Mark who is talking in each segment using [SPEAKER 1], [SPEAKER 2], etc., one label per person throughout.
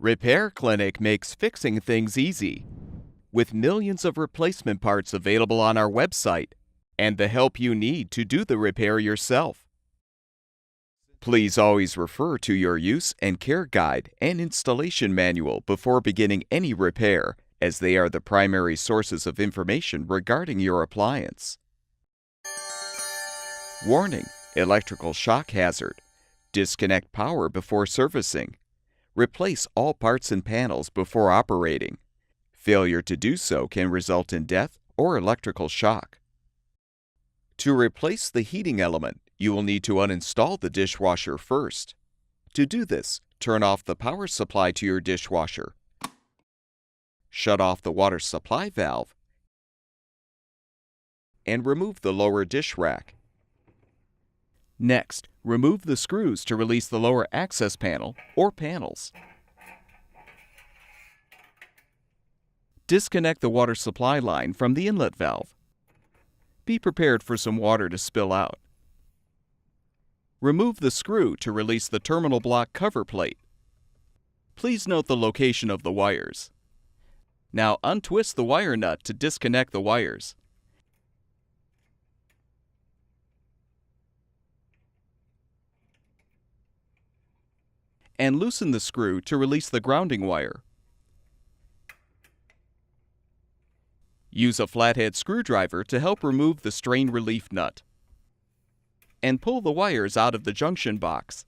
[SPEAKER 1] Repair Clinic makes fixing things easy, with millions of replacement parts available on our website and the help you need to do the repair yourself. Please always refer to your use and care guide and installation manual before beginning any repair, as they are the primary sources of information regarding your appliance. Warning: electrical shock hazard. Disconnect power before servicing. Replace all parts and panels before operating. Failure to do so can result in death or electrical shock. To replace the heating element, you will need to uninstall the dishwasher first. To do this, turn off the power supply to your dishwasher. Shut off the water supply valve and remove the lower dish rack. Next, remove the screws to release the lower access panel or panels. Disconnect the water supply line from the inlet valve. Be prepared for some water to spill out. Remove the screw to release the terminal block cover plate. Please note the location of the wires. Now untwist the wire nut to disconnect the wires. And loosen the screw to release the grounding wire. Use a flathead screwdriver to help remove the strain relief nut. And pull the wires out of the junction box.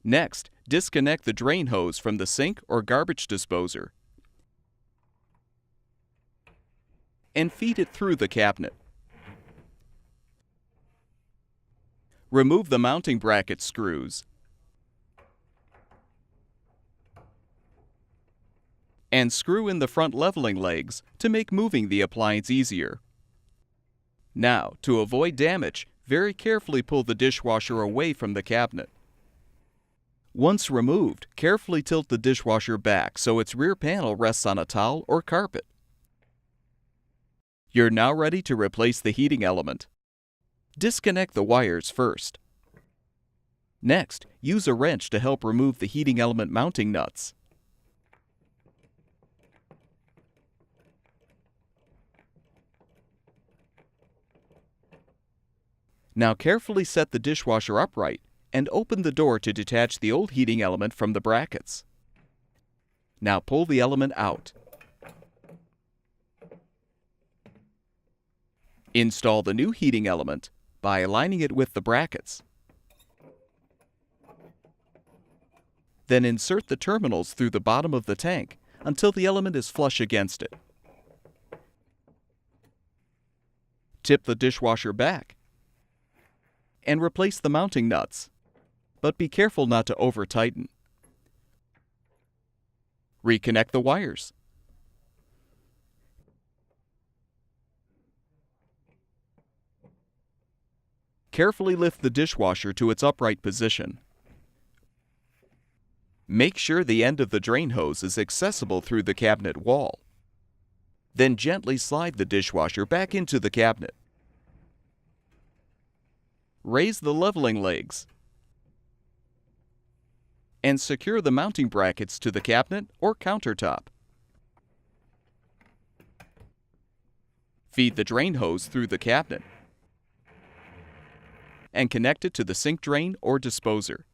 [SPEAKER 1] Next, disconnect the drain hose from the sink or garbage disposer and feed it through the cabinet. Remove the mounting bracket screws and screw in the front leveling legs to make moving the appliance easier. Now, to avoid damage, very carefully pull the dishwasher away from the cabinet. Once removed, carefully tilt the dishwasher back so its rear panel rests on a towel or carpet. You're now ready to replace the heating element. Disconnect the wires first. Next, use a wrench to help remove the heating element mounting nuts. Now carefully set the dishwasher upright and open the door to detach the old heating element from the brackets. Now pull the element out. Install the new heating element by aligning it with the brackets. Then insert the terminals through the bottom of the tank until the element is flush against it. Tip the dishwasher back and replace the mounting nuts, but be careful not to over-tighten. Reconnect the wires. Carefully lift the dishwasher to its upright position. Make sure the end of the drain hose is accessible through the cabinet wall. Then gently slide the dishwasher back into the cabinet. Raise the leveling legs and secure the mounting brackets to the cabinet or countertop. Feed the drain hose through the cabinet and connect it to the sink drain or disposer.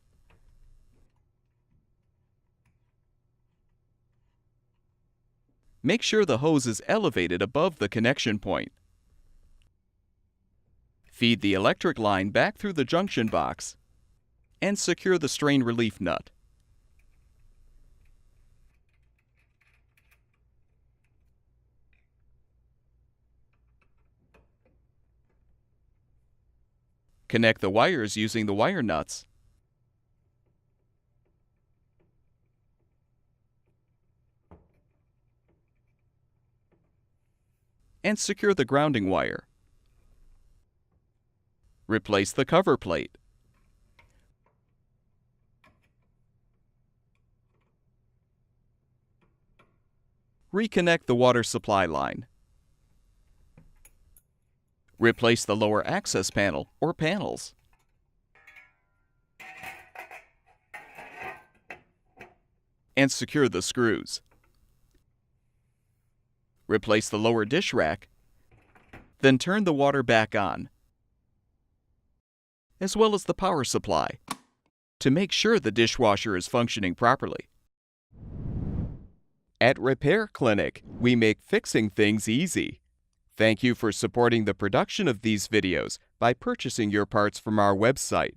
[SPEAKER 1] Make sure the hose is elevated above the connection point. Feed the electric line back through the junction box and secure the strain relief nut. Connect the wires using the wire nuts. And secure the grounding wire. Replace the cover plate. Reconnect the water supply line. Replace the lower access panel or panels. and secure the screws. Replace the lower dish rack, then turn the water back on, as well as the power supply, to make sure the dishwasher is functioning properly. At Repair Clinic, we make fixing things easy. Thank you for supporting the production of these videos by purchasing your parts from our website.